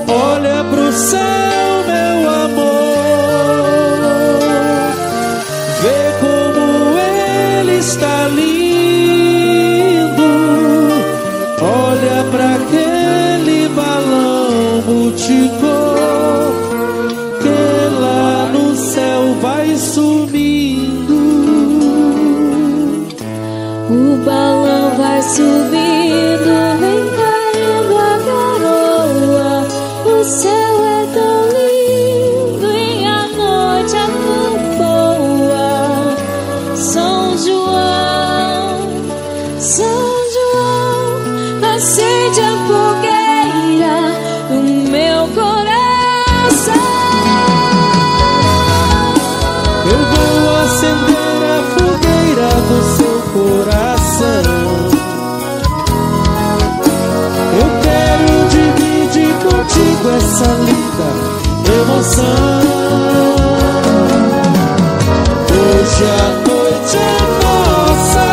Olha pro céu, meu amor, vê como ele está lindo. Olha pra aquele balão multicor que lá no céu vai sumindo. O balão vai subindo, vem caindo a garoa. O céu é tão lindo e a noite é tão boa. São João, São João, acende a fogueira no meu coração. Eu vou acender a fogueira do seu coração. Eu quero dividir contigo essa linda emoção. Hoje a noite é nossa,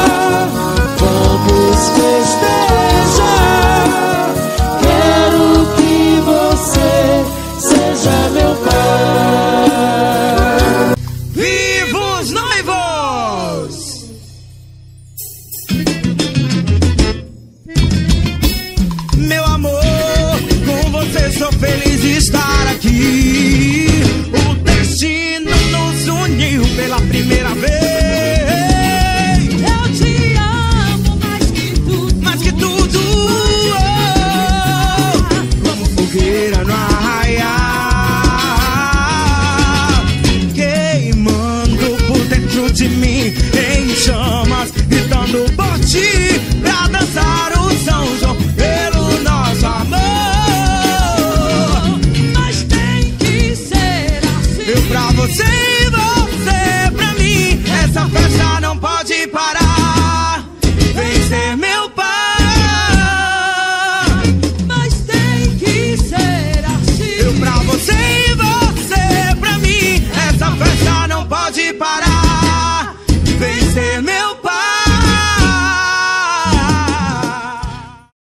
vamos festejar. Quero que você seja meu pai. Vivos noivos! Meu amor, com você sou feliz de estar aqui.